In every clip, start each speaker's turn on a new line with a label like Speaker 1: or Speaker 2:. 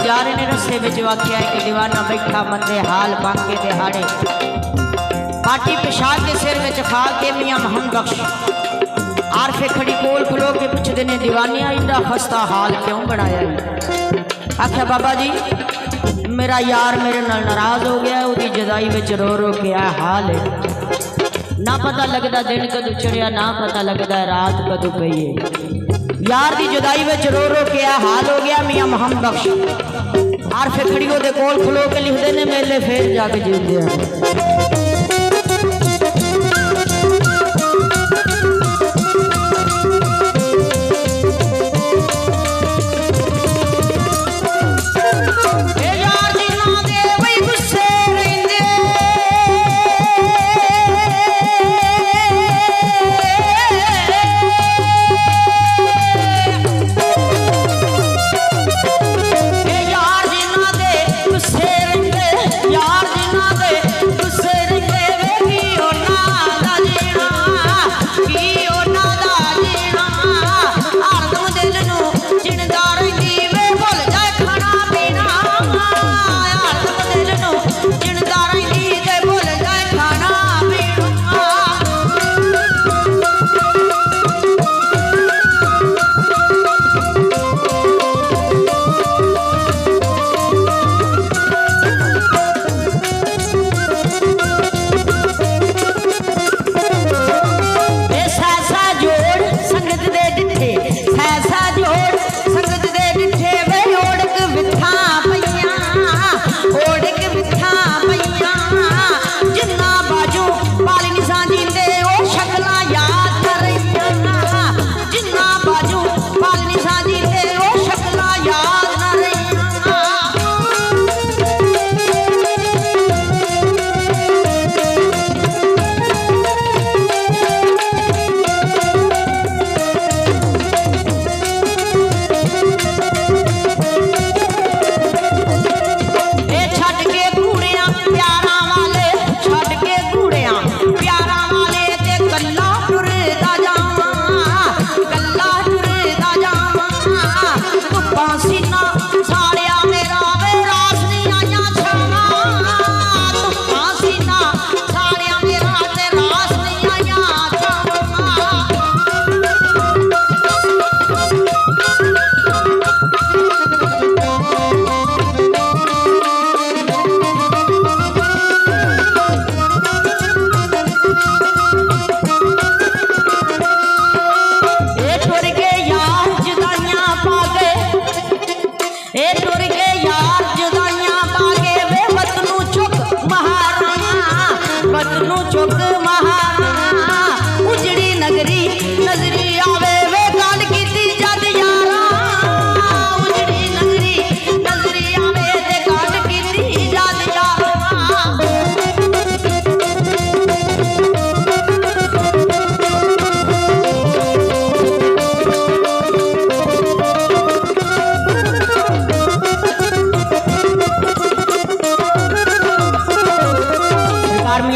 Speaker 1: जा रहे ने रस्ते में आख्या है कि दीवाना बैठा मंदे हाल बांके दिहाड़े पाटी पेशाब के सिर में खा के मियां मोहम्मद बख्श आरफे खड़ी कोल खलो के पुछते ने दीवानिया इतना खस्ता हाल क्यों बनाया। आख्या बाबा जी मेरा यार मेरे नाल नाराज हो गया, उसकी जुदाई में रो रो के आ हाल है, ना पता लगता दिन कदू चढ़िया ना पता लगता रात कदू पई है। यार की जुदाई में रो रो के आ हाल हो गया मियां मोहम्मद बख्श आरफे खड़ी दे कोल खलो के लिखते ने मेले फिर जाके जीते हैं।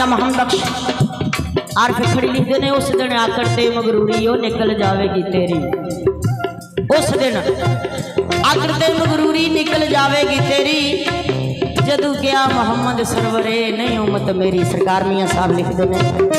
Speaker 1: मोहम्मद बख्श आरफे खड़ी लिखते ने उस दिन आकड़ ते मगरूरी ओ निकल जावेगी तेरी, उस दिन आकड़ ते मगरूरी निकल जावेगी तेरी, जदू क्या मोहम्मद सरवरे नहीं उम्मत मेरी। सरकार मियां साहब लिखते ने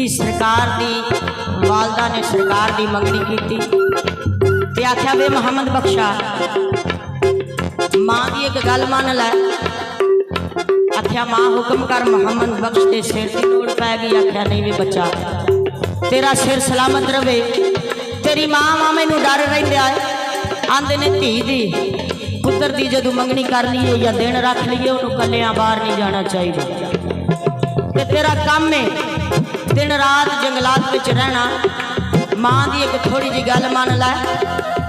Speaker 1: की सरकार दी वालदा ने सरकार दी मंगनी की ते आख्या वे मोहम्मद बख्शा मां की एक गल मान लै। आख्या मां हुक्म कर मोहम्मद बख्श के सिर की लोड़ पै गई। आख्या नहीं वे बच्चा तेरा सिर सलामत रवे। तेरी मां मैनू डर रहा है आंदे ने धी दी पुत्र दी जदों मंगनी कर लीए या दिन रख लीए उन्होंने कलियां बाहर नहीं जाना चाहिए। ते तेरा काम है दिन रात जंगलात में रहना। मां की एक थोड़ी जी गल मान लै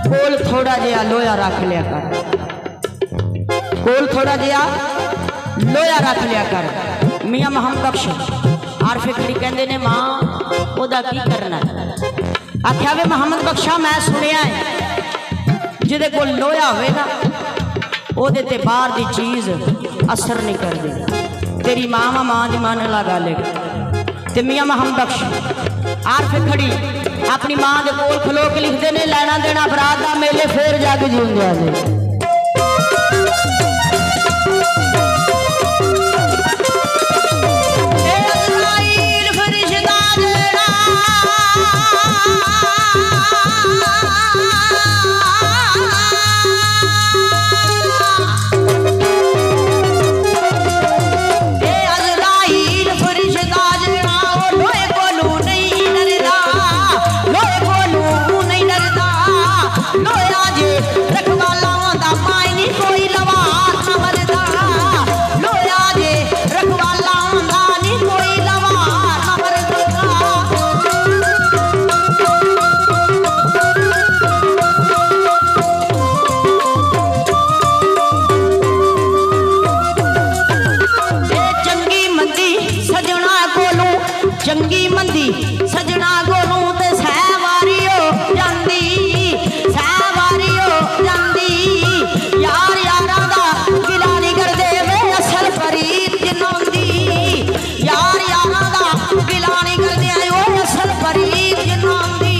Speaker 1: कोल थोड़ा जिहा लोहा रख लिया कर। कोल थोड़ा जिहा लोहा रख लिया कर। मियाँ मोहम्मद बख्श आरफे खड़ी कहते ने मां ओदा की करना। आख्या वे मोहम्मद बख्शा मैं सुनिया है जिदे कोल लोहा होवे ना ओदे ते बाहर दी चीज असर नहीं करती। तेरी मां की मन लगा ले। ते मियाँ मोहम्मद बख्श आरफे खड़ी अपनी मां के कोल खलो के लिखते ने लैना देना बरात का मेले फिर जग जींदे ने।
Speaker 2: चंगी मंदी सजना गोलू ते सहवारी हो जांदी, सहवारी हो जांदी। यार यारा दा गिला नहीं करदे वे असल फरीद जिन्नोंदी। यार यारा दा गिला नहीं करदे वो असल फरीद जिन्नोंदी।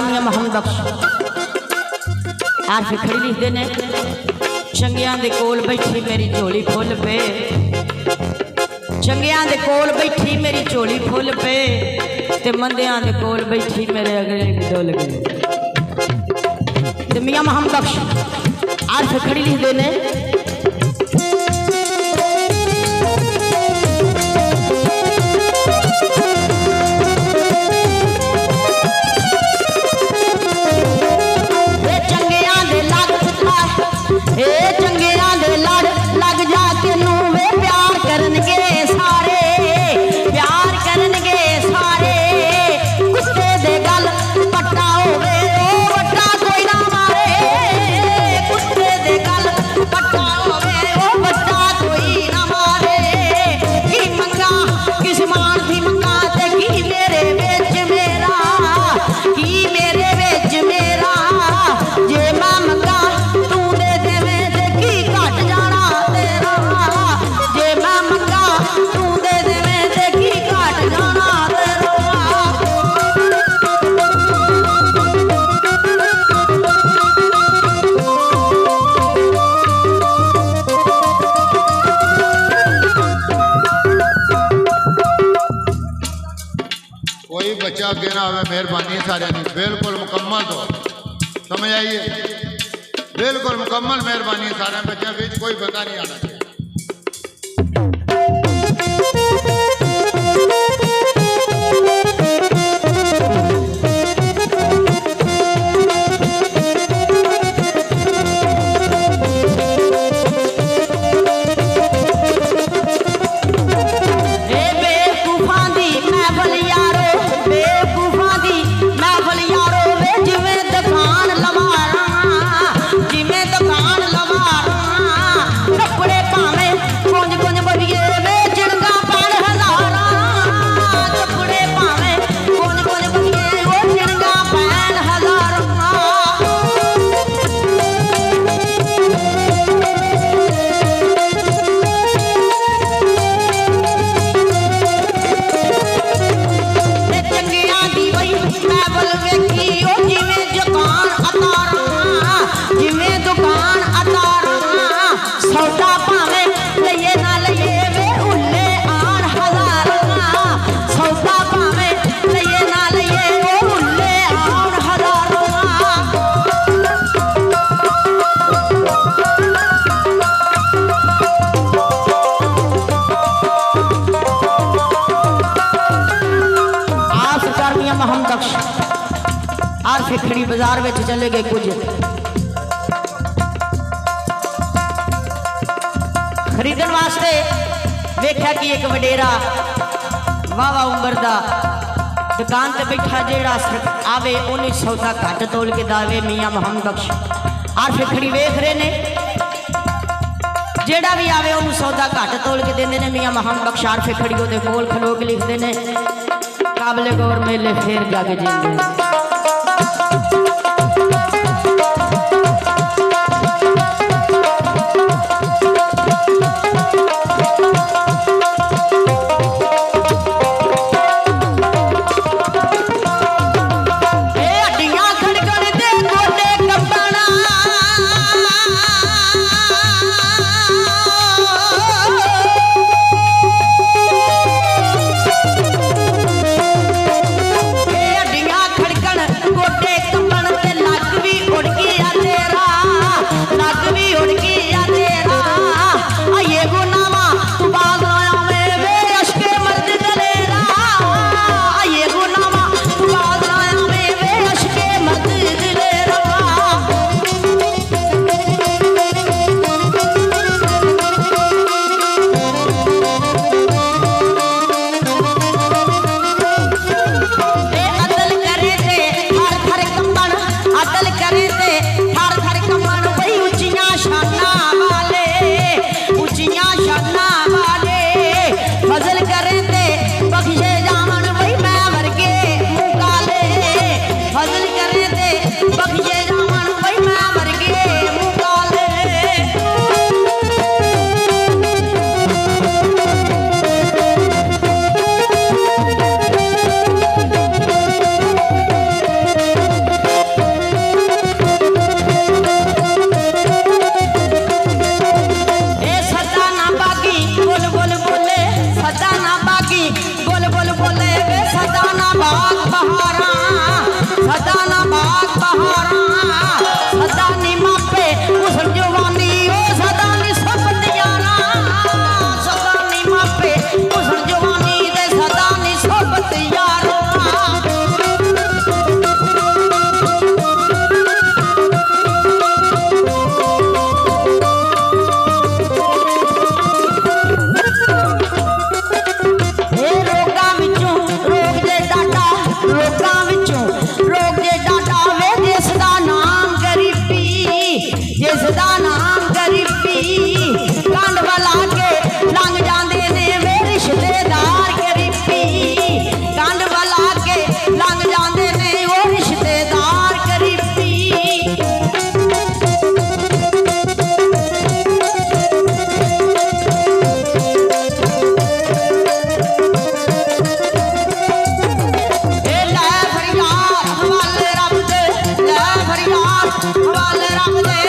Speaker 1: मियाँ मोहम्मद बख्श आरफे खड़ी लिखते ने चंगियां दे कोल बैठी मेरी झोली फुल पे। चंगियां दे कोल बैठी मेरी झोली फुल पे ते मंदियां दे कोल बैठी मेरे अगले डुल गए। ते मियाँ मोहम्मद बख्श आरफे खड़ी लिखते ने
Speaker 2: चंगियां दे लड़ लग जा तेनू वे प्यार करनगे सारे, प्यार करनगे सारे। कुत्ते दे गल पट्टा होवे वट्टा कोई ना मारे। कुत्ते दे गल पट्टा होवे वट्टा कोई ना मारे। की मंगा किस मान थी मंगा ते की मेरे विच मेरा, की मेरे विच मेरा। जे मैं मंगा तू दे देवे ते की घट जाना तेरा। जे मैं मंगा तू दे देवे ते की घट जाना तेरा।
Speaker 3: कोई बच्चा अगे ना आवे, मेहरबानी सारे बिल्कुल मुकम्मल तो समझ आइए, बिल्कुल मुकम्मल मेहरबानी सारे बच्चों बीच कोई बंदा नहीं आना चाहिए।
Speaker 2: कपड़े
Speaker 1: फिखड़ी बाजार में चले गए। कुछ खरीदन वास्ते वेख्या कि एक वडेरा वावा उम्र दा दुकान ते बैठा जेड़ा आवे उन्हें सौदा घट तोल के दावे मियाँ मोहम्मद बख्श। और फिखड़ी वेख रहे ने जेड़ा भी आवे उन्हें सौदा घट तोल के देंदे ने मियाँ मोहम्मद बख्श। और फिखड़ी ओदे कोल खलो के लिखते ने काबले गौर मेले फिर जाके जींदे। हवाले रब दे